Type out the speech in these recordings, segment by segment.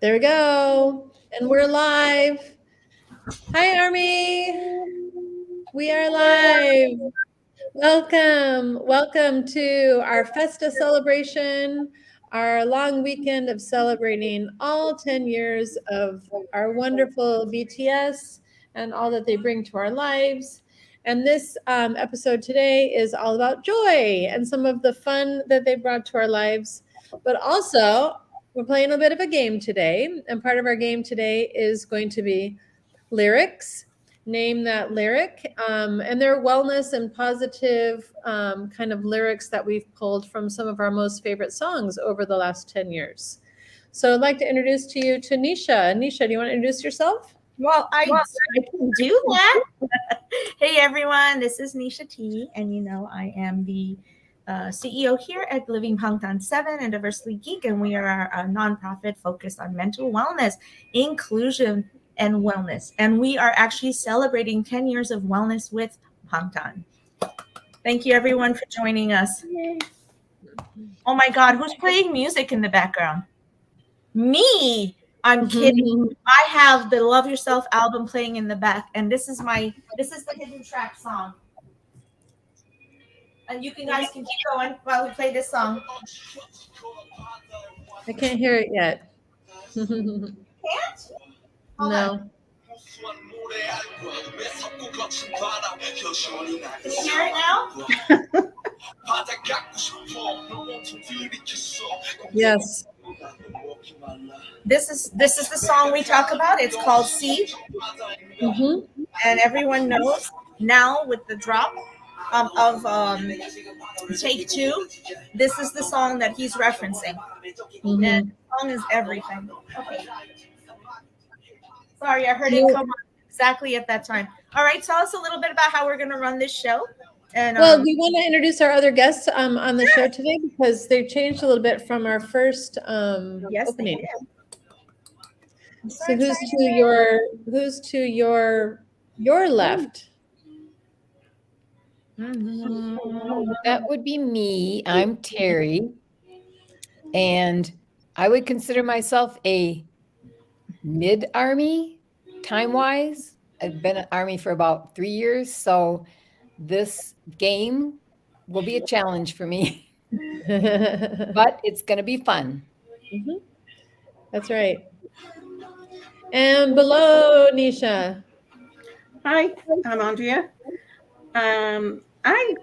There we go. And we're live. Hi, Army. We are live. Welcome. Welcome to our Festa celebration, our long weekend of celebrating all 10 years of our wonderful BTS and all that they bring to our lives. And this episode today is all about joy and some of the fun that they brought to our lives. But also, we're playing a bit of a game today. And part of our game today is going to be lyrics. Name that lyric. And they're wellness and positive kind of lyrics that we've pulled from some of our most favorite songs over the last 10 years. So I'd like to introduce to you to Nisha. Nisha, do you want to introduce yourself? Well, I can do that. Hey, everyone. This is Nisha T. And, I am the CEO here at Living Hangtan 7 and Diversely Geek. And we are a nonprofit focused on mental wellness, inclusion, and wellness. And we are actually celebrating 10 years of wellness with Hangtan. Thank you, everyone, for joining us. Oh, my God. Who's playing music in the background? Me. I'm kidding. I have the Love Yourself album playing in the back, and this is the hidden track song. And you guys can keep going while we play this song. I can't hear it yet. Can't? No. Can you hear it now? Yes. This is the song we talk about. It's called See. And everyone knows now with the drop of Take Two, this is the song that he's referencing. And the song is everything. Okay. Sorry, I heard it come on exactly at that time. All right, tell us a little bit about how we're going to run this show. And well, we want to introduce our other guests on the show today because they've changed a little bit from our first opening. So who's to your left? That would be me. I'm Terry. And I would consider myself a mid-Army time-wise. I've been at Army for about 3 years, so this game will be a challenge for me. But it's going to be fun. That's right. And below Nisha. Hi, I'm Andrea. I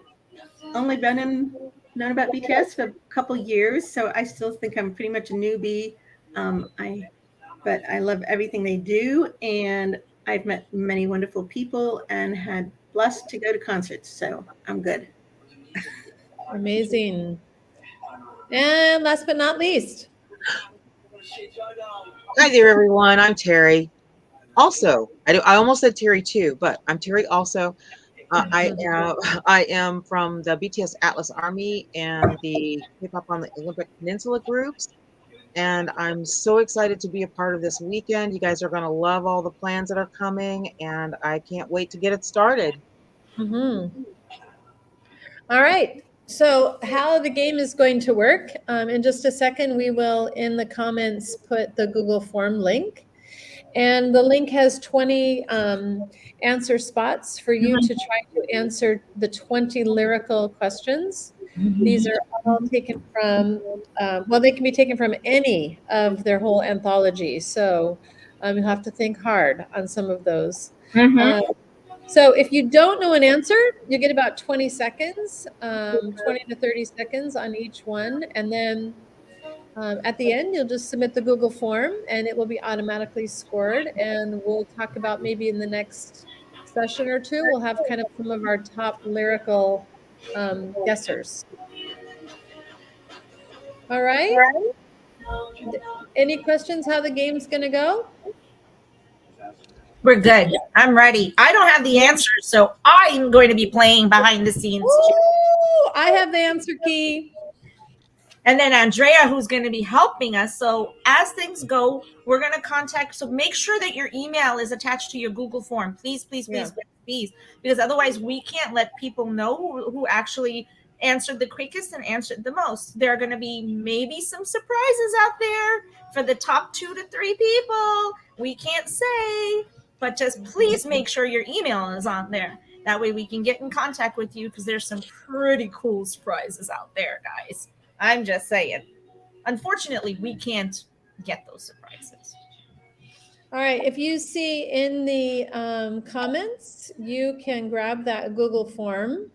only known about BTS for a couple years, so I still think I'm pretty much a newbie. But I love everything they do, and I've met many wonderful people and had blessed to go to concerts, so I'm good. Amazing. And last but not least. Hi there, everyone. I'm Terry. Also, I almost said Terry too, but I'm Terry also. I am from the BTS Atlas Army and the K-pop on the Olympic Peninsula groups. And I'm so excited to be a part of this weekend. You guys are going to love all the plans that are coming, and I can't wait to get it started. All right. So how the game is going to work, in just a second, we will in the comments put the Google form link. And the link has 20 answer spots for you to try to answer the 20 lyrical questions. These are all taken from, they can be taken from any of their whole anthology. So you'll have to think hard on some of those. So if you don't know an answer, you get about 20 seconds, 20 to 30 seconds on each one. And then at the end, you'll just submit the Google form and it will be automatically scored. And we'll talk about maybe in the next session or two, we'll have kind of some of our top lyrical guessers. All right. Any questions how the game's going to go? We're good. I'm ready. I don't have the answers, so I'm going to be playing behind the scenes. Ooh, I have the answer key. And then Andrea, who's going to be helping us. So as things go, we're going to contact. So make sure that your email is attached to your Google form. Please, please, please, please. Because otherwise we can't let people know who actually answered the quickest and answered the most. There are going to be maybe some surprises out there for the top 2 to 3 people. We can't say, but just please make sure your email is on there. That way we can get in contact with you, because there's some pretty cool surprises out there, guys. I'm just saying. Unfortunately, we can't get those surprises. All right. If you see in the comments, you can grab that Google form.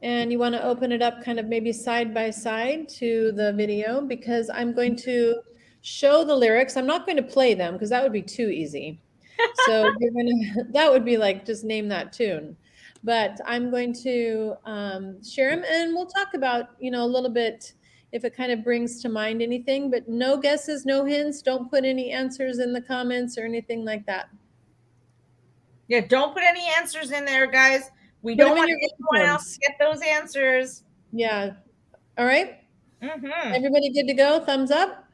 And you want to open it up kind of maybe side by side to the video, because I'm going to show the lyrics. I'm not going to play them because that would be too easy. So you're gonna, that would be like, just name that tune. But I'm going to share them, and we'll talk about, a little bit if it kind of brings to mind anything, but no guesses, no hints. Don't put any answers in the comments or anything like that. Yeah, don't put any answers in there, guys. We Put don't them in want your anyone else to get those answers. Yeah. All right. Mm-hmm. Everybody good to go? Thumbs up.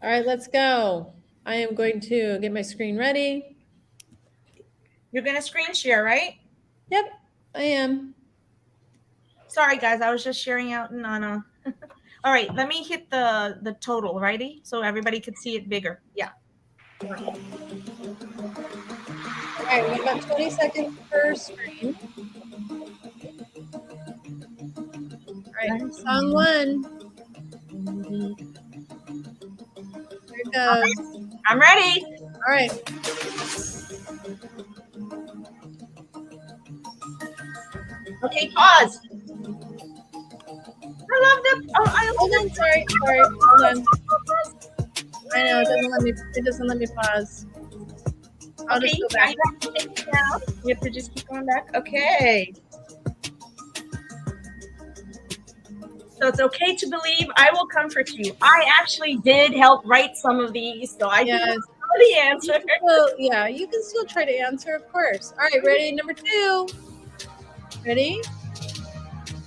All right, let's go. I am going to get my screen ready. You're going to screen share, right? Yep, I am. Sorry, guys. I was just sharing out in Nana. All right, let me hit the total, righty? So everybody could see it bigger. Yeah. All right, we got about 20 seconds per screen. All right, song 1. Here it goes. I'm ready. All right. Okay, pause. I love them. Hold on, sorry. Hold on. I know, it doesn't let me pause. I'll just go back. You have to just keep going back. Okay. So it's okay to believe. I will comfort you. I actually did help write some of these, so I didn't know the answer. Well, yeah, you can still try to answer, of course. All right, ready? Number 2. Ready?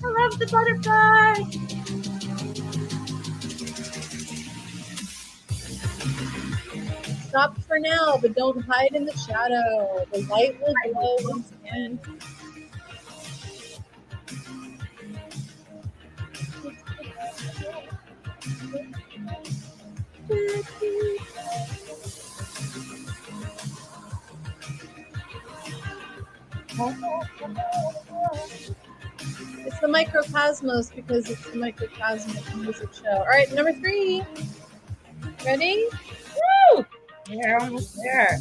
I love the butterfly. Stop for now, but don't hide in the shadow. The light will glow once again. It's the Microkosmos, because it's the Microkosmic music show. All right, number 3. Ready? Woo! You're almost there.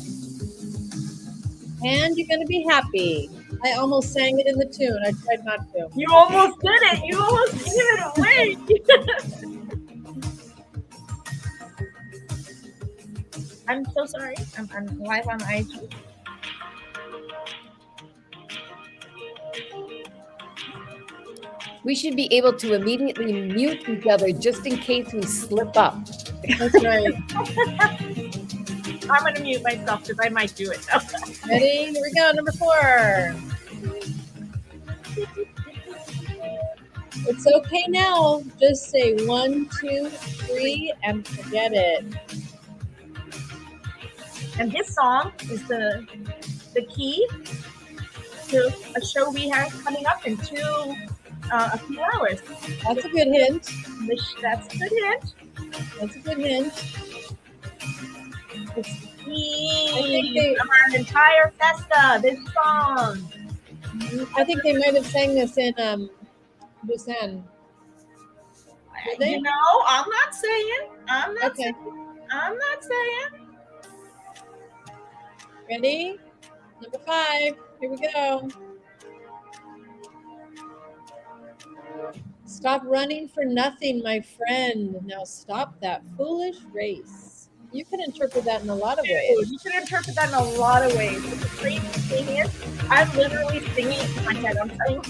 And you're going to be happy. I almost sang it in the tune. I tried not to. You almost did it. You almost gave it away. I'm so sorry. I'm live on IG. We should be able to immediately mute each other just in case we slip up. That's right. I'm going to mute myself because I might do it. Ready? Here we go. Number 4. It's okay now. Just say 1, 2, 3, and forget it. And this song is the key to a show we have coming up in a few hours. That's a good hint. That's a good hint. That's a good hint. It's the theme of our entire festa, this song. I think they might have sang this in Busan. Did they? You know, I'm not saying. I'm not saying. Ready? Number 5. Here we go. Stop running for nothing, my friend. Now stop that foolish race. You can interpret that in a lot of ways. You can interpret that in a lot of ways. But the crazy thing is, I'm literally singing it in my head. I'm saying,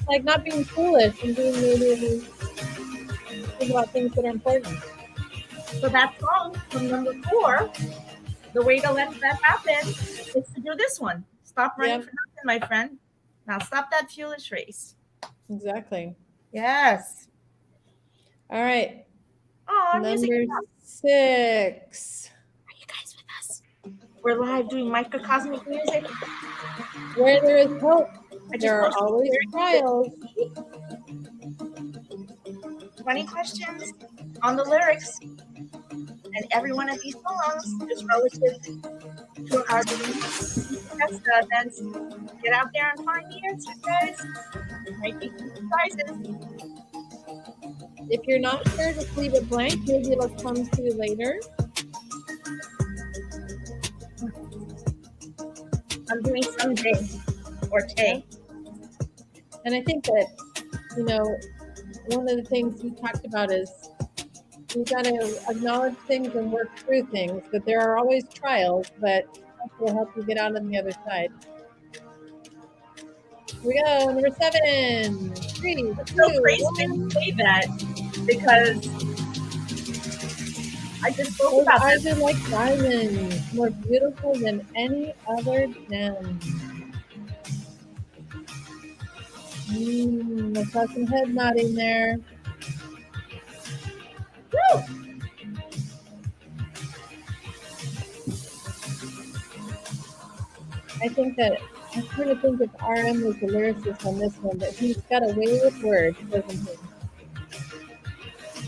like not being foolish and being maybe think about things that are important. So that song from number 4, the way to let that happen is to do this one. Stop running for nothing, my friend. Now stop that foolish race. Exactly. Yes. All right. Oh, number 6. Are you guys with us? We're live doing microcosmic music. Where there is hope, I just there are posted always trials. 20 questions on the lyrics. And every one of these songs is relative to our Festa events. Get out there and find the answers, guys. Might be surprises. If you're not sure, just leave it blank. Maybe it'll come to you later. I'm doing someday or tay. And I think that, you know, one of the things you talked about is you got to acknowledge things and work through things, but there are always trials, but that will help you get out on the other side. Here we go, number 7, 3, It's so 2, crazy that 1. you say that because I just spoke Those about eyes this. are like diamonds, more beautiful than any other gem. I saw some head nodding there. Woo! I think that I'm trying to think if RM was the lyricist on this one, but he's got a way with words, doesn't he?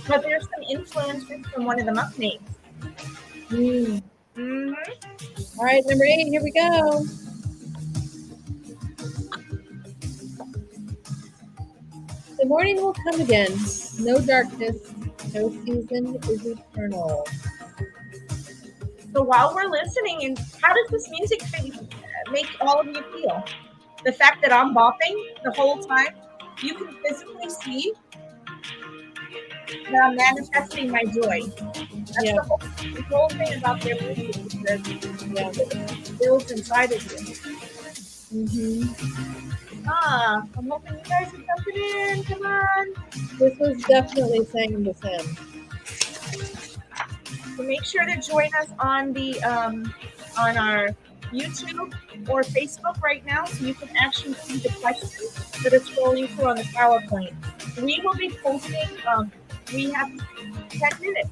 But there's some influences from one of the monk names. All right, number 8, here we go. The morning will come again. No darkness, no season is eternal. So while we're listening, and how does this music make all of you feel? The fact that I'm bopping the whole time, you can physically see that I'm manifesting my joy. That's the whole thing about their music is that it builds inside of you. I'm hoping you guys are jumping in. Come on. This was definitely sang in the sand. So make sure to join us on the on our YouTube or Facebook right now, so you can actually see the questions that are scrolling through on the PowerPoint. We will be posting. We have 10 minutes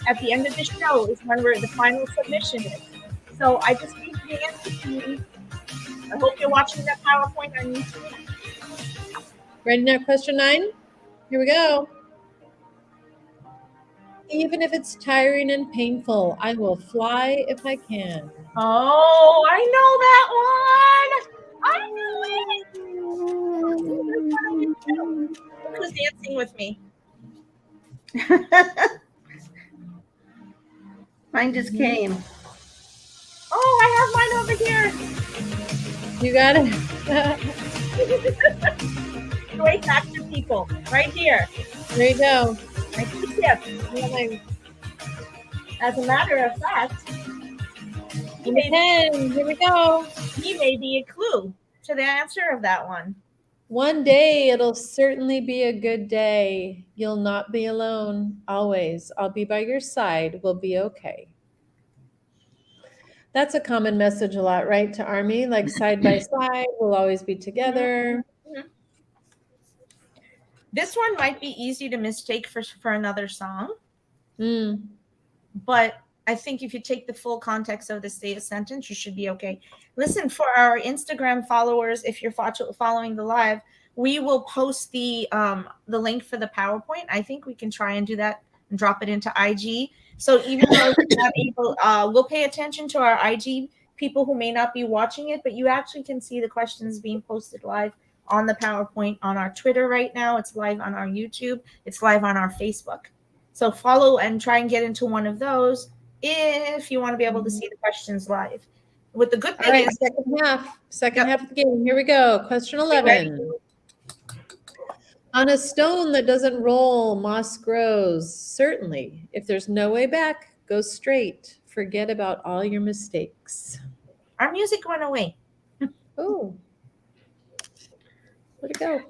at the end of the show is when the final submission is. So I just need the answer to you. I hope you're watching that PowerPoint on YouTube. Ready now, question 9? Here we go. Even if it's tiring and painful, I will fly if I can. Oh, I know that one. I knew it. Who's dancing with me? Mine just came. Oh, I have mine over here. You got it. Joy factor people, right here. There you go. My key tip. As a matter of fact, Number 10. Here we go. he may be a clue to the answer of that one. One day it'll certainly be a good day. You'll not be alone. Always. I'll be by your side. We'll be okay. That's a common message a lot, right? To Army, like side by side, we'll always be together. This one might be easy to mistake for another song. Mm. But I think if you take the full context of the sentence, you should be okay. Listen, for our Instagram followers, if you're following the live, we will post the link for the PowerPoint. I think we can try and do that and drop it into IG. So even though we're not able, we'll pay attention to our IG people who may not be watching it, but you actually can see the questions being posted live on the PowerPoint on our Twitter right now. It's live on our YouTube. It's live on our Facebook. So follow and try and get into one of those if you want to be able to see the questions live. What the good thing is, second half of the game. Here we go. Question 11. On a stone that doesn't roll, moss grows. Certainly, if there's no way back, go straight. Forget about all your mistakes. Our music went away. Oh, where'd it go?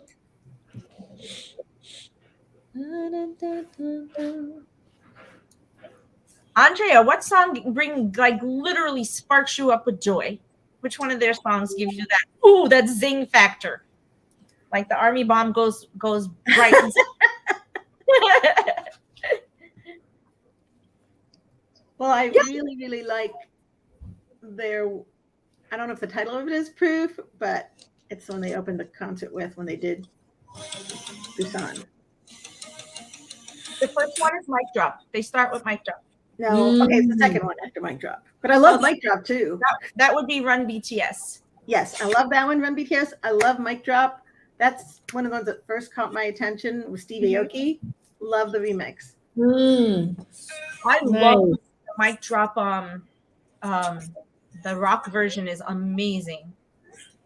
Andrea, what song literally sparks you up with joy? Which one of their songs gives you that zing factor? Like the army bomb goes bright. Well, I really like their, I don't know if the title of it is Proof, but it's the one they opened the concert with when they did Busan. The first one is Mic Drop. They start with Mic Drop. No, okay, it's the second one after Mic Drop. But I love Mic Drop too. That would be Run BTS. Yes, I love that one, Run BTS. I love Mic Drop. That's one of the ones that first caught my attention with Steve Aoki. Love the remix. I love the Mic Drop. The rock version is amazing.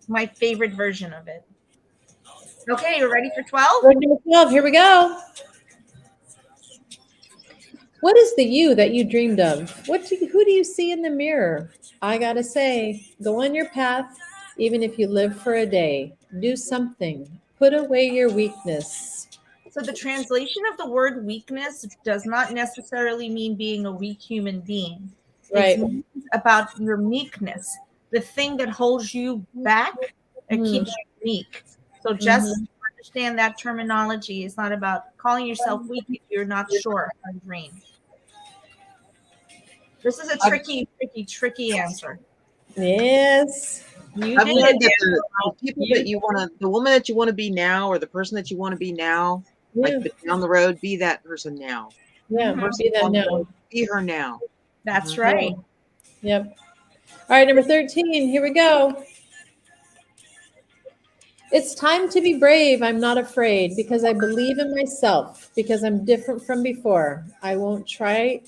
My favorite version of it. Okay, you ready for 12? Number 12, here we go. What is the you that you dreamed of? Who do you see in the mirror? I gotta say, go on your path, even if you live for a day. Do something. Put away your weakness. So the translation of the word weakness does not necessarily mean being a weak human being. Right. It's about your meekness, the thing that holds you back and keeps you weak. So just understand that terminology. It's not about calling yourself weak if you're not sure of your dream. This is a tricky answer. Yes. You I've did learned it. that the people that you want to, the woman that you want to be now, or the person that you want to be now, like down the road, be that person now. Yeah, Person be that down the now. road, be her now. That's right. Yep. All right, number 13, here we go. It's time to be brave. I'm not afraid because I believe in myself, because I'm different from before. I won't cry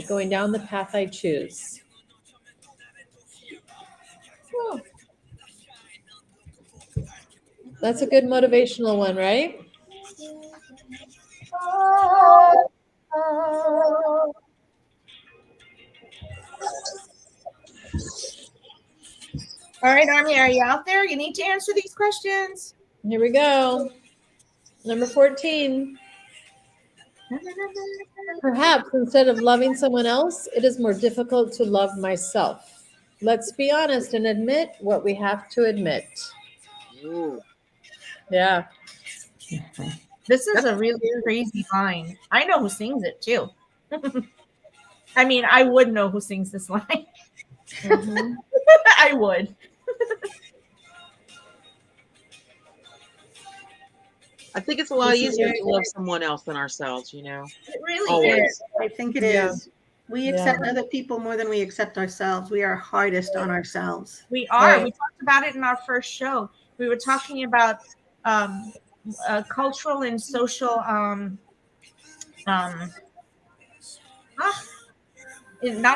going down the path I choose. Oh. That's a good motivational one, right? All right, Army, are you out there? You need to answer these questions. Here we go. Number 14. Perhaps instead of loving someone else, it is more difficult to love myself. Let's be honest and admit what we have to admit. Ooh. Yeah. This is a really crazy line. I know who sings it too. I mean, I would know who sings this line. I would. I think it's a lot easier to love someone else than ourselves, you know. It really Always. is. I think it is. We accept other people more than we accept ourselves. We are hardest on ourselves. We are. Right. We talked about it in our first show. We were talking about cultural and social not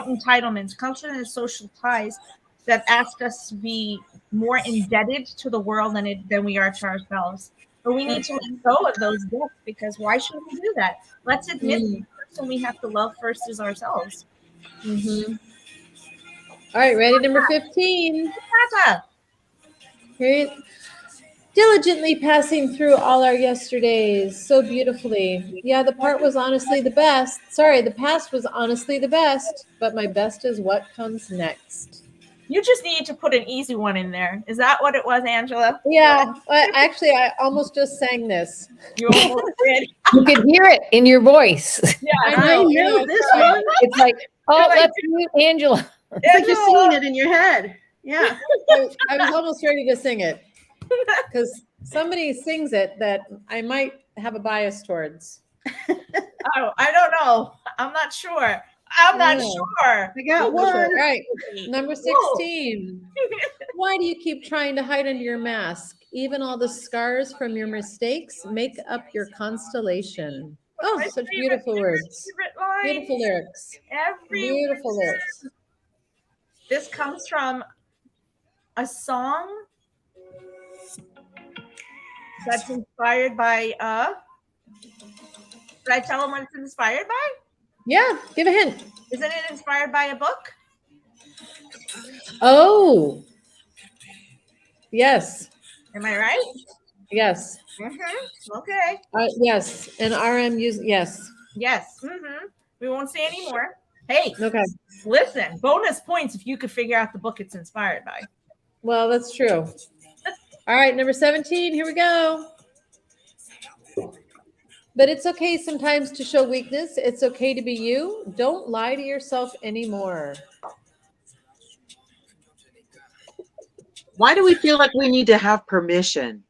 entitlements, cultural and social ties that ask us to be more indebted to the world than we are to ourselves. But we need to let go of those debts, because why should we do that? Let's admit the person we have to love first is ourselves. All right, ready? Number 15. Tata. Here, diligently passing through all our yesterdays so beautifully. Yeah, the past was honestly the best, but my best is what comes next. You just need to put an easy one in there. Is that what it was, Angela? Yeah, actually, I almost just sang this. You almost did. You could hear it in your voice. Yeah, I know this one. It's like, oh, let's mute Angela. It's like you're singing it in your head. Yeah. I was almost ready to sing it because somebody sings it that I might have a bias towards. Oh, I don't know. I'm not sure. I'm not sure. I got one. All right, number 16. Why do you keep trying to hide under your mask? Even all the scars from your mistakes make up your constellation. Oh, such beautiful words. Beautiful lyrics. Beautiful lyrics. This comes from a song that's inspired by should I tell them what it's inspired by? Yeah, give a hint. Isn't it inspired by a book? Oh, yes. Am I right? Yes. Okay. Yes. And RM use yes. Yes. We won't say any more. Hey, Okay. listen, bonus points if you could figure out the book it's inspired by. Well, that's true. All right, number 17. Here we go. But it's okay sometimes to show weakness. It's okay to be you. Don't lie to yourself anymore. Why do we feel like we need to have permission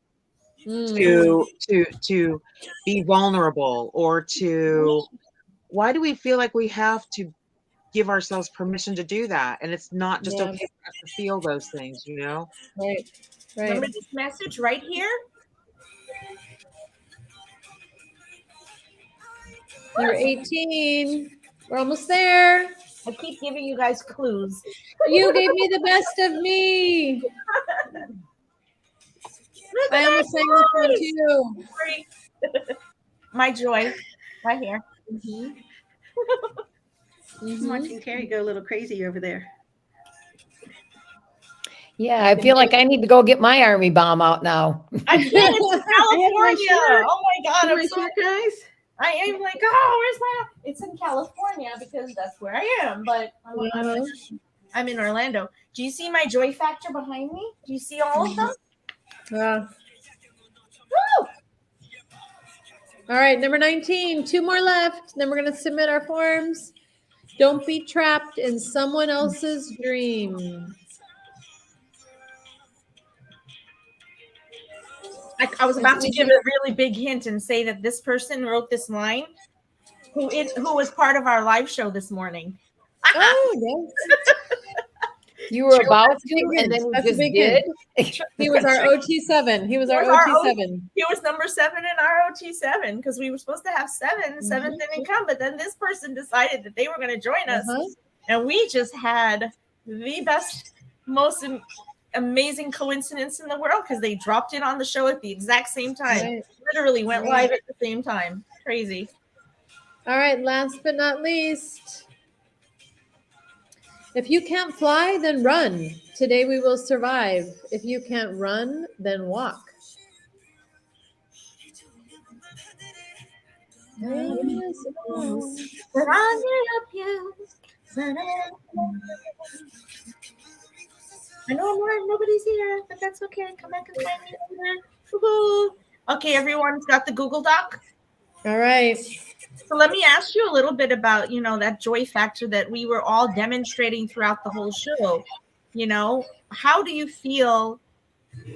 to be vulnerable, or to, why do we feel like we have to give ourselves permission to do that? And it's not just okay for us to feel those things, you know? Right. Remember this message right here? You're 18. We're almost there. I keep giving you guys clues. You gave me the best of me. Look I at almost sang this one too. My joy, right here. I'm watching Terry go a little crazy over there. Yeah, I feel like I need to go get my army bomb out now. I can't. It's California. Oh my God. I'm Shirt, guys. I am like, oh, where's my? It's in California because that's where I am. But I'm in Orlando. Do you see my joy factor behind me? Do you see all of them? Yeah. Woo! All right, number 19. 2 more left. Then we're going to submit our forms. Don't be trapped in someone else's dream. I was about to give a really big hint and say that this person wrote this line, who was part of our live show this morning. Oh, yes. You were about to, hint. and then you That's a just big did. He was our OT7. He was our OT7. He was number 7 in our OT7 because we were supposed to have 7. 7th didn't come, but then this person decided that they were going to join us, and we just had the best, most amazing coincidence in the world because they dropped in on the show at the exact same time. Right. Literally went live at the same time. Crazy. All right, last but not least. If you can't fly, then run. Today we will survive. If you can't run, then walk. I know nobody's here, but that's okay. Come back and find me later. Woo-hoo. Okay, everyone's got the Google Doc. All right. So let me ask you a little bit about, that joy factor that we were all demonstrating throughout the whole show. How do you feel?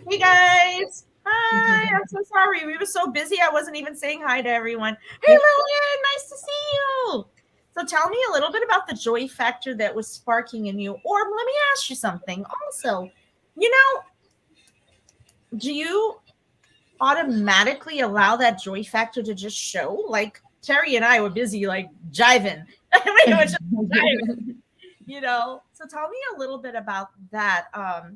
Hey guys. Hi. I'm so sorry. We were so busy. I wasn't even saying hi to everyone. Hey Lillian, nice to see you. So tell me a little bit about the joy factor that was sparking in you. Or let me ask you something also. Do you automatically allow that joy factor to just show? Like Terry and I were busy like jiving. We were just jiving. So tell me a little bit about that.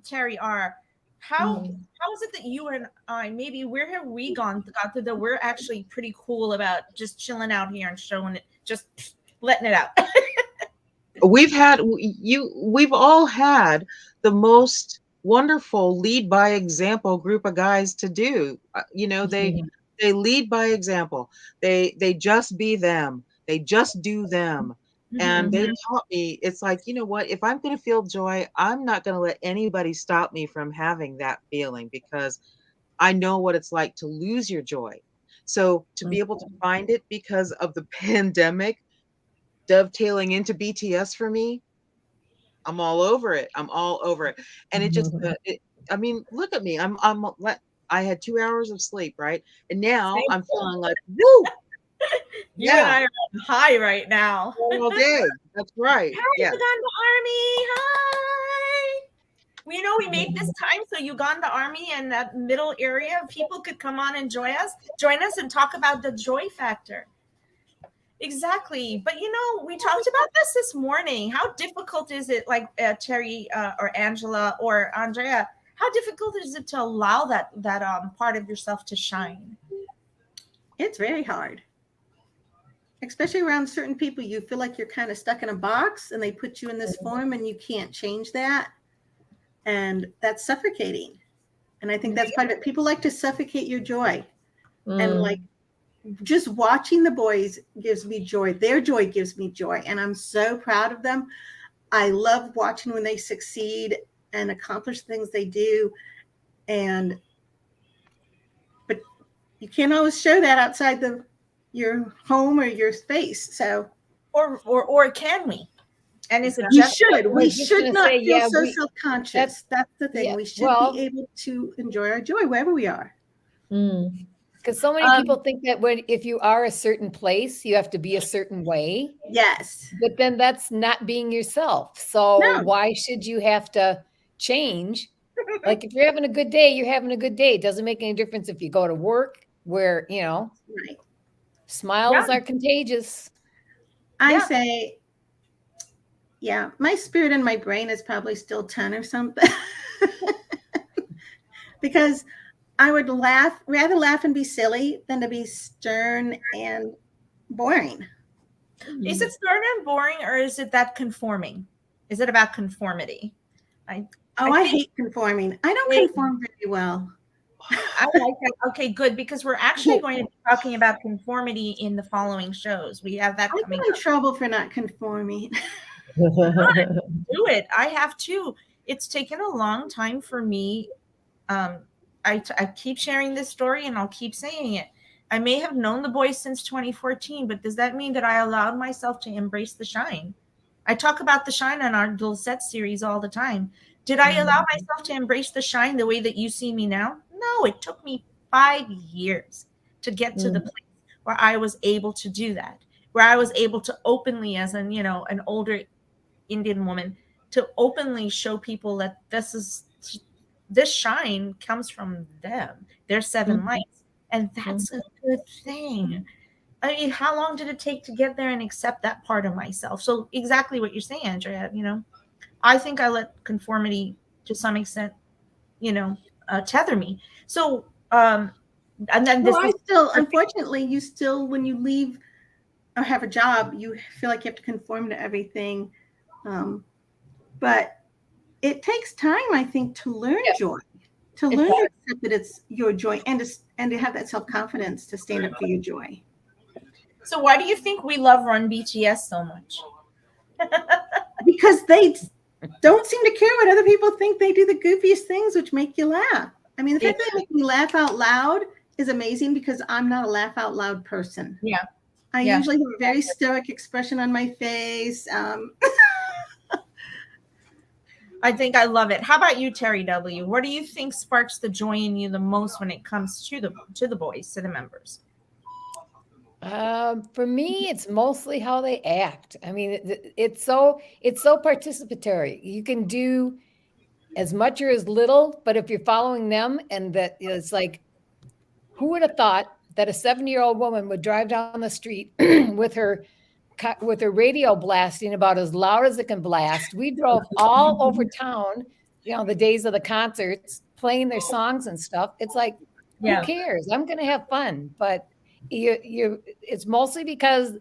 Terry R., how is it that you and I, maybe where have we got through that we're actually pretty cool about just chilling out here and showing it, just letting it out? We've all had the most wonderful lead by example group of guys to do. They lead by example. They just be them. They just do them. And they taught me, it's like, you know what, if I'm going to feel joy, I'm not going to let anybody stop me from having that feeling, because I know what it's like to lose your joy. So to be able to find it because of the pandemic dovetailing into BTS for me, I'm all over it. I'm all over it. And it just, look at me. I had 2 hours of sleep, right? And now I'm feeling like, woo. You and I are on high right now. All day. That's right. Hi, Uganda Army. Hi. We made this time so Uganda Army and that middle area of people could come on and join us and talk about the joy factor. Exactly. But we talked about this morning. How difficult is it, like Terry or Angela or Andrea, how difficult is it to allow that part of yourself to shine? It's very hard. Especially around certain people, you feel like you're kind of stuck in a box and they put you in this form and you can't change that. And that's suffocating. And I think that's part of it. People like to suffocate your joy. And like just watching the boys gives me joy. Their joy gives me joy. And I'm so proud of them. I love watching when they succeed and accomplish things they do. But you can't always show that outside your home or your space. So, or can we? And is it We just should. I We was just should gonna not say, feel yeah, so we self-conscious. That's the thing. yeah, We should well, be able to enjoy our joy wherever we are. Mm. because so many Um, people think that if you are a certain place, you have to be a certain way, Yes. but then that's not being yourself. So No. why should you have to change? Like if you're having a good day, you're having a good day. It doesn't make any difference if you go to work where, Right. smiles are contagious. I Yeah. say, yeah, my spirit and my brain is probably still 10 or something. Because I would rather laugh and be silly than to be stern and boring. Is it stern and boring, or is it that conforming? Is it about conformity? I I think- hate conforming. I don't Wait. conform very well. I like that. Okay, good, because we're actually going to be talking about conformity in the following shows. We have that I coming get in up. trouble for not conforming. Do it. I have too. It's taken a long time for me. I keep sharing this story and I'll keep saying it. I may have known the boys since 2014, but does that mean that I allowed myself to embrace the shine? I talk about the shine on our dual set series all the time. Did I allow myself to embrace the shine the way that you see me now? No, it took me 5 years to get to the place where I was able to do that, where I was able to openly, as an older Indian woman, to openly show people that this shine comes from them. Their 7 lights, and that's a good thing. I mean, how long did it take to get there and accept that part of myself? So exactly what you're saying, Andrea. I think I let conformity to some extent, tether me. So, and then Well, unfortunately, you still, when you leave or have a job, you feel like you have to conform to everything. But it takes time, I think, to learn joy, to learn to accept that it's your joy, and to have that self-confidence to stand up for your joy. So why do you think we love Run BTS so much? Because they don't seem to care what other people think. They do the goofiest things, which make you laugh. I mean, the fact that they make me laugh out loud is amazing, because I'm not a laugh out loud person. Yeah. I usually have a very stoic expression on my face. I think I love it. How about you, Terry W? What do you think sparks the joy in you the most when it comes to the boys, to the members? For me, it's mostly how they act. I mean, it's so participatory. You can do as much or as little, but if you're following them, and that it's like, who would have thought that a 70-year-old woman would drive down the street with her radio blasting about as loud as it can blast? We drove all over town, the days of the concerts, playing their songs and stuff. It's like, who cares? I'm going to have fun, but it's mostly because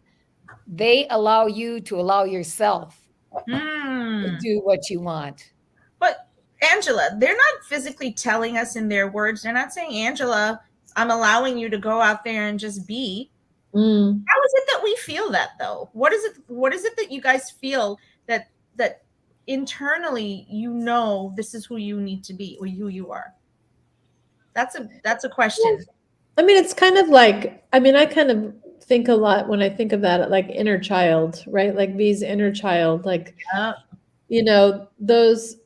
they allow you to allow yourself to do what you want. But Angela, they're not physically telling us in their words. They're not saying, Angela, I'm allowing you to go out there and just be. How is it that we feel that, though? What is it that you guys feel that internally this is who you need to be, or who you are? That's a question. I mean, it's kind of like, I kind of think a lot when I think of that, like inner child, right? Like V's inner child, like, those,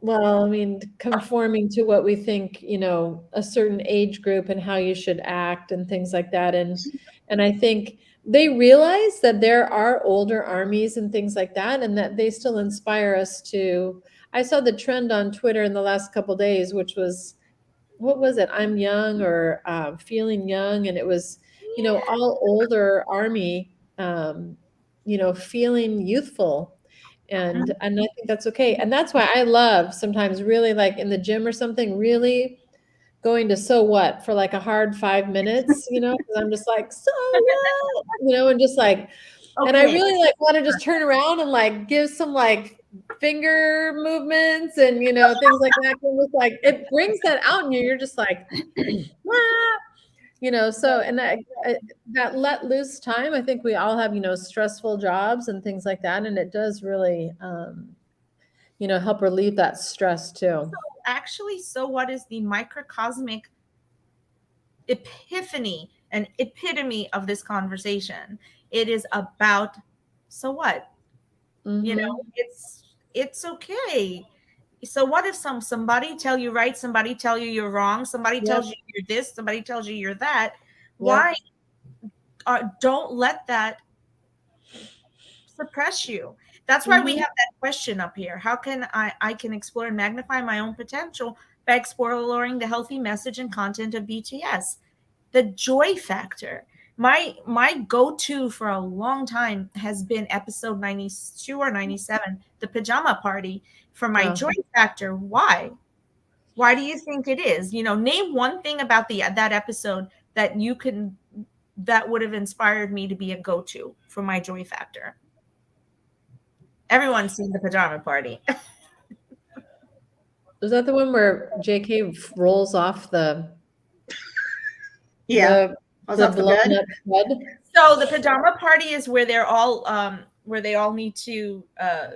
well, conforming to what we think, a certain age group and how you should act and things like that. And I think they realize that there are older armies and things like that, and that they still inspire us to. I saw the trend on Twitter in the last couple of days, which was, what was it? I'm young, or feeling young. And it was, all older army, feeling youthful. And I think that's okay. And that's why I love sometimes, really, like in the gym or something, really going to so what for like a hard 5 minutes, because I'm just like, so what, and just like, and I really like want to just turn around and like give some like finger movements and things like that. It's like it brings that out in you. You're just like, so, and that let loose time. I think we all have stressful jobs and things like that, and it does really help relieve that stress too. So what is the microcosmic epiphany and epitome of this conversation? It is about, so what? You know, it's okay. So what if somebody tell you right, somebody tell you you're wrong, somebody tells you you're this, somebody tells you you're that? Why don't let that suppress you? That's why we have that question up here. How can I can explore and magnify my own potential by exploring the healthy message and content of BTS? The joy factor. My go-to for a long time has been episode 92 or 97, the pajama party, for my joy factor. Why do you think it is? You know, name one thing about that episode that would have inspired me to be a go-to for my joy factor. Everyone's seen the pajama party. Is that the one where JK rolls off the Yeah. the blown up bed? So the pajama party is where they all need to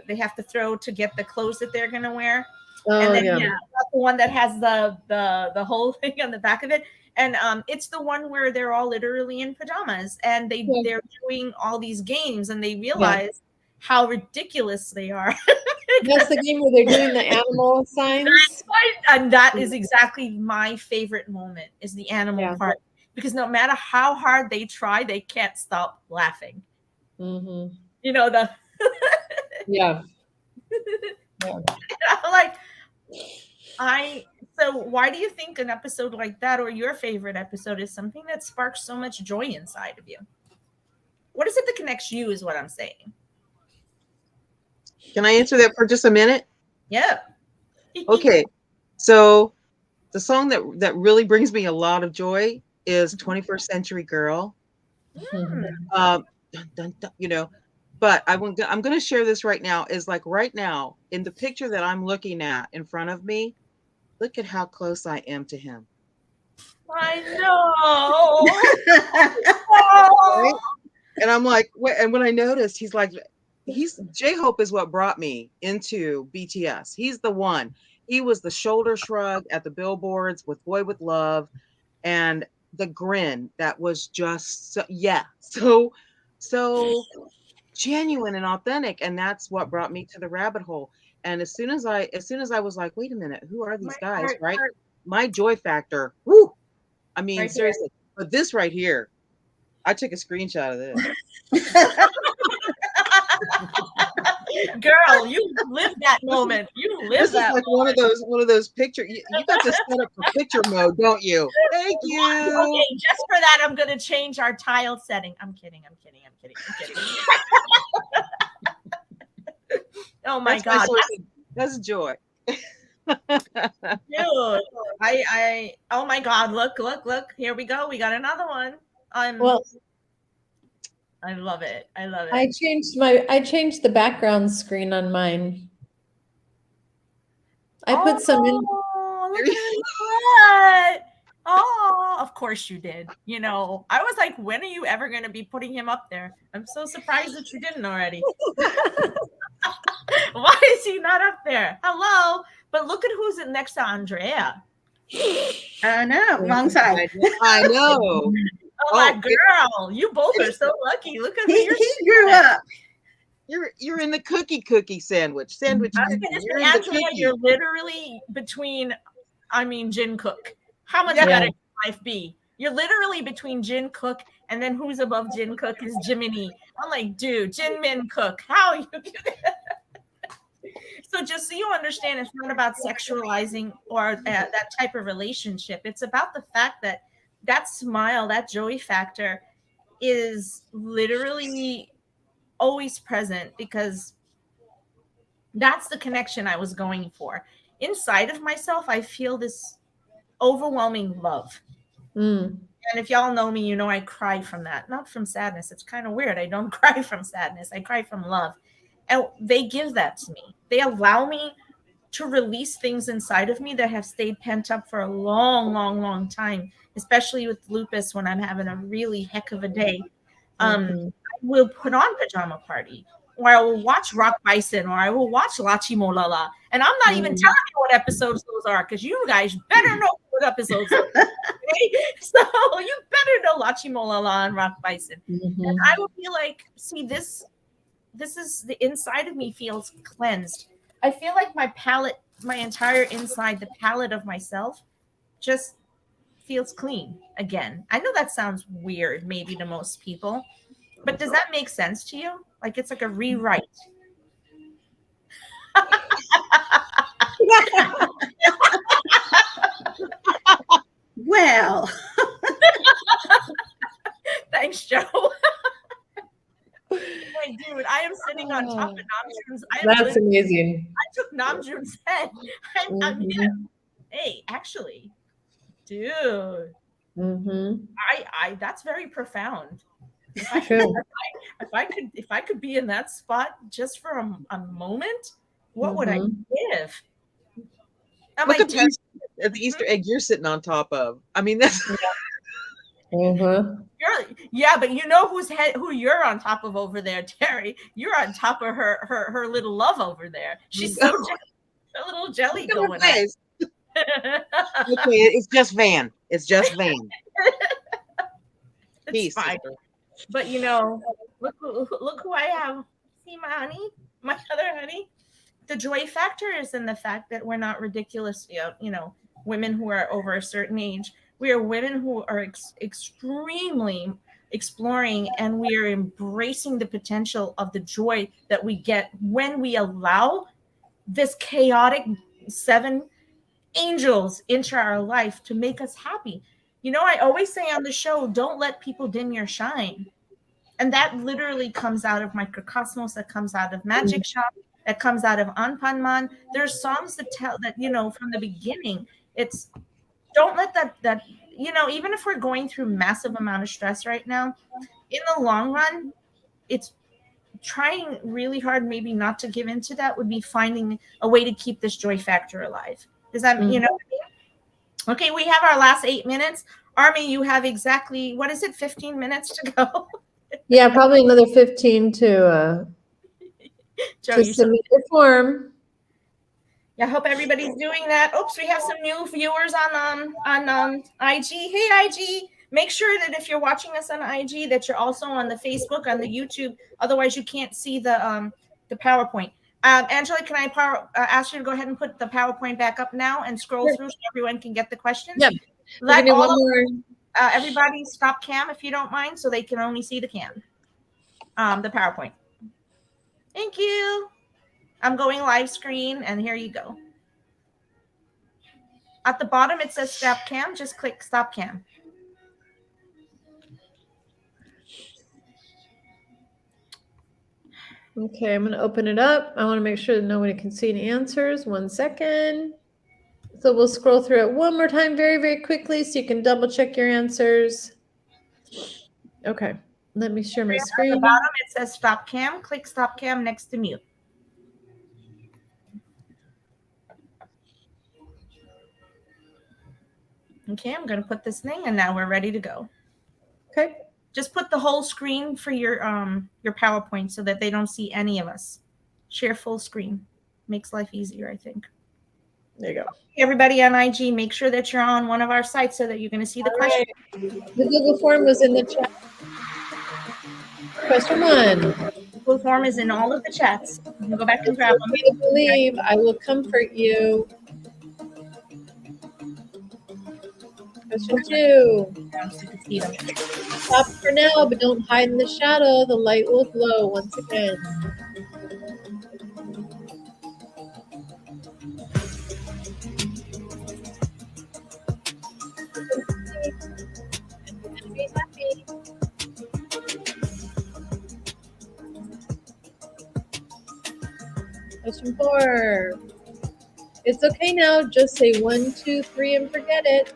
they have to throw to get the clothes that they're gonna wear. Oh, and then yeah. that's the one that has the whole thing on the back of it. And it's the one where they're all literally in pajamas and they're doing all these games and they realize how ridiculous they are. That's the game where they're doing the animal signs. And that is exactly my favorite moment, is the animal part. Because no matter how hard they try, they can't stop laughing. You know, so why do you think an episode like that, or your favorite episode, is something that sparks so much joy inside of you? What is it that connects you, is what I'm saying. Can I answer that for just a minute? Yeah. Okay. So the song that really brings me a lot of joy is 21st Century Girl. You know, but I'm going to share this right now. Is like right now in the picture that I'm looking at in front of me, look at how close I am to him. I know. Right? And I'm like, and when I noticed, J-Hope is what brought me into BTS. He's the one. He was the shoulder shrug at the billboards with Boy With Love, and the grin that was just so genuine and authentic. And that's what brought me to the rabbit hole. And as soon as I was like, wait a minute, who are these guys? Right? My joy factor. Woo! I mean, right, seriously. But this right here, I took a screenshot of this. Girl, you lived that moment. You lived this that. This is like one of those picture. You got to set up for picture mode, don't you? Thank you. Okay, just for that, I'm going to change our tile setting. I'm kidding. Oh my God, that's joy. Dude, oh my God, look. Here we go. We got another one. I love it. I changed the background screen on mine. I put some in. Look at that. Oh, of course you did. You know, I was like, when are you ever going to be putting him up there? I'm so surprised that you didn't already. Why is he not up there? Hello. But look at who's next to Andrea. I know. Wrong side. I know. Oh, my girl. You both are so lucky. Look at who he grew up. You're in the cookie sandwich. You're literally between, Jin Cook. How much better can life be? You're literally between Jin Cook, and then who's above Jin Cook is Jiminy. I'm like, dude, Jin Min Cook. How are you? So just so you understand, it's not about sexualizing or that type of relationship. It's about the fact that smile, that joy factor is literally always present, because that's the connection I was going for. Inside of myself, I feel this overwhelming love. And if y'all know me, you know I cry from that, not from sadness. It's kind of weird. I don't cry from sadness. I cry from love. And they give that to me. They allow me to release things inside of me that have stayed pent up for a long time, especially with lupus. When I'm having a really heck of a day, I will put on Pajama Party, or I will watch Rock Bison, or I will watch Lachi Molala. And I'm not even telling you what episodes those are, because you guys better know what episodes are. Okay? So you better know Lachi Molala and Rock Bison. And I will be like, see, this this is the inside of me feels cleansed. I feel like my palate, my entire inside, the palate of myself just feels clean again. I know that sounds weird maybe to most people, but does that make sense to you? Like it's like a rewrite. Well, Thanks, Joe. Hey, dude, I am sitting on top of Namjoon's. That's amazing. I took Namjoon's head. I'm Mhm. him. Hey, actually, dude, Mhm. I that's very profound. True. If I could be in that spot just for a moment, what would I give? Am Look I at the Easter egg you're sitting on top of. I mean, that's yeah, but you know who you're on top of over there, Terry. You're on top of her little love over there. She's so a little jelly look at her going face. on. Okay, it's just Van. It's just Van. It's Peace. fine. Sister. But you know, look who I have. See my honey, my other honey. The joy factor is in the fact that we're not ridiculous, you know, women who are over a certain age. We are women who are extremely exploring, and we are embracing the potential of the joy that we get when we allow this chaotic 7 angels into our life to make us happy. You know, I always say on the show, don't let people dim your shine. And that literally comes out of Microkosmos, that comes out of Magic Shop, that comes out of Anpanman. There's songs that tell that, you know, from the beginning, it's don't let that, you know, even if we're going through massive amount of stress right now, in the long run, it's trying really hard maybe not to give into that would be finding a way to keep this joy factor alive. Does that, you know what I mean? Okay, we have our last 8 minutes. Army, you have exactly, what is it, 15 minutes to go? Yeah, probably another 15 to Joe, you submit your form. I hope everybody's doing that. Oops, we have some new viewers on IG. Hey IG, make sure that if you're watching us on IG that you're also on the Facebook, on the YouTube. Otherwise, you can't see the PowerPoint. Angela, can I ask you to go ahead and put the PowerPoint back up now and scroll through so everyone can get the questions? Yeah. Let One all more. everybody stop cam if you don't mind, so they can only see the cam, the PowerPoint. Thank you. I'm going live screen, and here you go. At the bottom, it says stop cam. Just click stop cam. Okay, I'm going to open it up. I want to make sure that nobody can see any answers. 1 second. So we'll scroll through it one more time very, very quickly so you can double check your answers. Okay, let me share my screen. At the bottom, it says stop cam. Click stop cam next to mute. Okay, I'm going to put this thing, and now we're ready to go. Okay. Just put the whole screen for your PowerPoint so that they don't see any of us. Share full screen. Makes life easier, I think. There you go. Everybody on IG, make sure that you're on one of our sites so that you're going to see the question. Right. The Google form was in the chat. Question 1. The Google form is in all of the chats. You can go back and grab them. I believe I will comfort you. Question 2. Stop for now, but don't hide in the shadow. The light will glow once again. And be happy. Question 4. It's okay now. Just say 1, 2, 3 and forget it.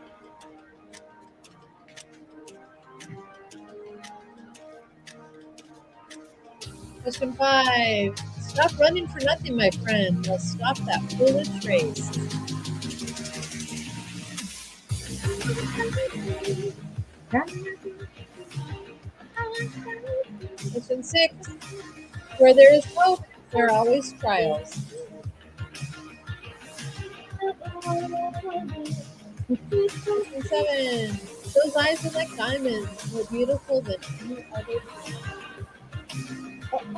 Question 5. Stop running for nothing, my friend. Let's stop that foolish race. Question 6. Where there is hope, there are always trials. Question 7. Those eyes are like diamonds, more beautiful than any other. Question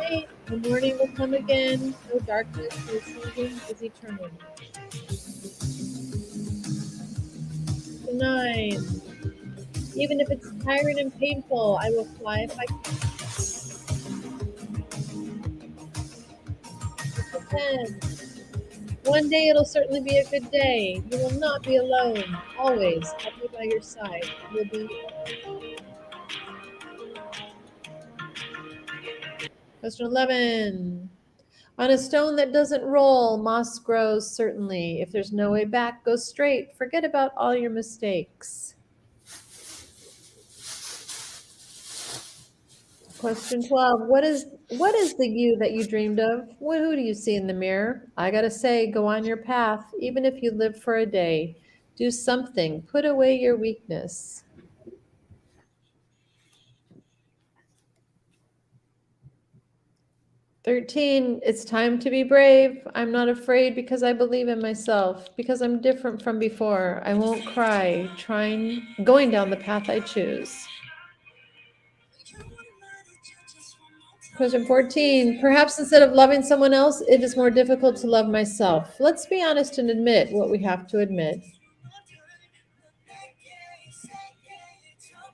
8. The morning will come again. No darkness, no ceasing is eternal. Question 9. Even if it's tiring and painful, I will fly if I can. Question 10. One day it'll certainly be a good day. You will not be alone. Always, I'll be by your side. You'll be. Question 11. On a stone that doesn't roll, moss grows certainly. If there's no way back, go straight. Forget about all your mistakes. Question 12. What is the you that you dreamed of? Who do you see in the mirror? I gotta say, go on your path, even if you live for a day. Do something. Put away your weakness. "13. It's time to be brave. I'm not afraid because I believe in myself, because I'm different from before. I won't cry, going down the path I choose." Question 14. Perhaps instead of loving someone else, it is more difficult to love myself. Let's be honest and admit what we have to admit.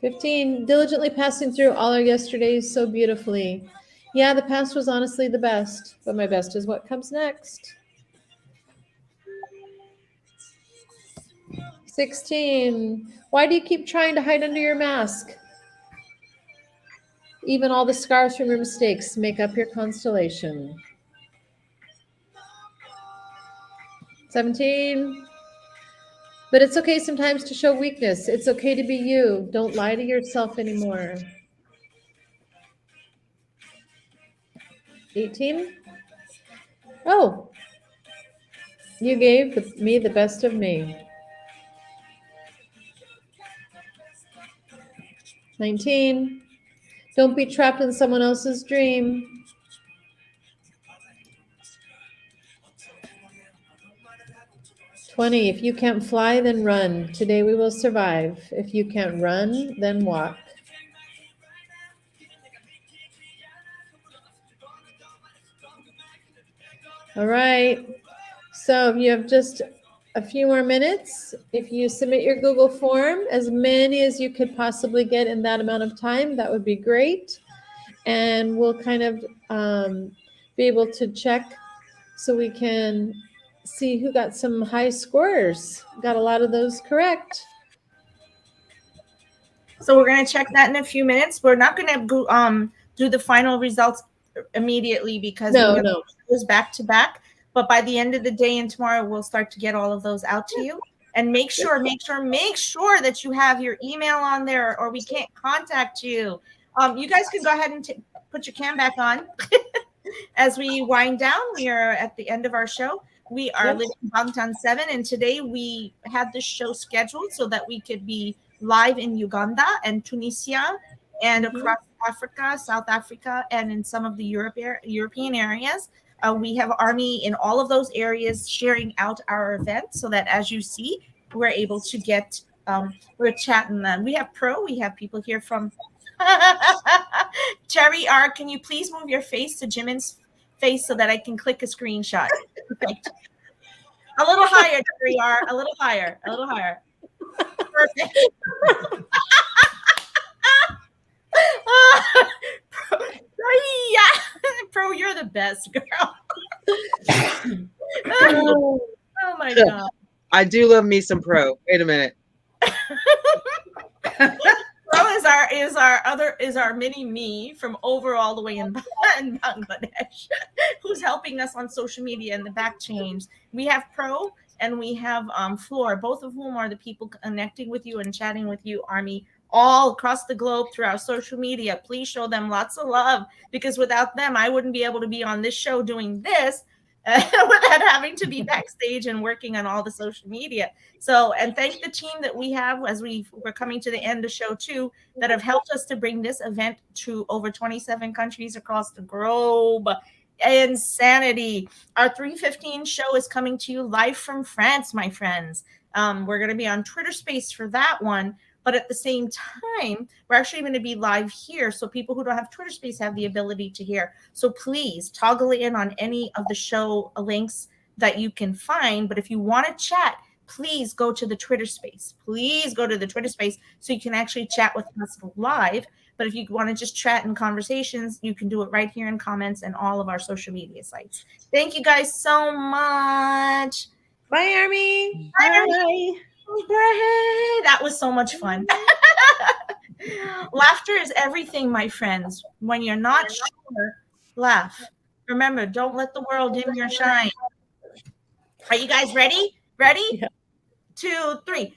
15. Diligently passing through all our yesterdays so beautifully. Yeah, the past was honestly the best, but my best is what comes next. 16. Why do you keep trying to hide under your mask? Even all the scars from your mistakes make up your constellation. 17. But it's okay sometimes to show weakness. It's okay to be you. Don't lie to yourself anymore. 18. Oh, you gave me the best of me. 19. Don't be trapped in someone else's dream. 20. If you can't fly, then run. Today we will survive. If you can't run, then walk. All right. So you have just a few more minutes. If you submit your Google form, as many as you could possibly get in that amount of time, that would be great. And we'll kind of be able to check so we can see who got some high scores. Got a lot of those correct. So we're going to check that in a few minutes. We're not going to do the final results immediately because we have those back to back. But by the end of the day and tomorrow, we'll start to get all of those out to you. And make sure that you have your email on there, or we can't contact you. You guys can go ahead and put your cam back on. As we wind down, we are at the end of our show. We are Living Bangtan 7, and today we had this show scheduled so that we could be live in Uganda and Tunisia and across Africa, South Africa, and in some of the European areas. We have Army in all of those areas sharing out our event so that, as you see, we're able to get, we're chatting. We have we have people here from Terry R. Can you please move your face to Jimin's face so that I can click a screenshot? Perfect. A little higher, Terry R. A little higher. Perfect. Pro, you're the best, girl. Oh my God. I do love me some Pro. Wait a minute. Pro is our mini me from over all the way in Bangladesh, who's helping us on social media in the back chains. We have Pro and we have Floor, both of whom are the people connecting with you and chatting with you, Army, all across the globe through our social media. Please show them lots of love, because without them, I wouldn't be able to be on this show doing this without having to be backstage and working on all the social media. So, and thank the team that we have as we're coming to the end of show 2 that have helped us to bring this event to over 27 countries across the globe. Insanity. Our 315 show is coming to you live from France, my friends. We're going to be on Twitter Space for that one. But at the same time, we're actually going to be live here. So people who don't have Twitter Space have the ability to hear. So please toggle in on any of the show links that you can find. But if you want to chat, please go to the Twitter Space. Please go to the Twitter Space so you can actually chat with us live. But if you want to just chat in conversations, you can do it right here in comments and all of our social media sites. Thank you guys so much. Bye, Army. Bye. Bye. That was so much fun. Laughter is everything, my friends. When you're not sure, laugh. Remember, don't let the world dim your shine. Are you guys ready? Ready? Yeah. 2, 3.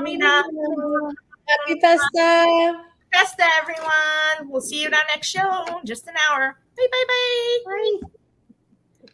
Amidad. Happy Festa. Festa, everyone. We'll see you in our next show in just an hour. Bye, bye, bye. Bye.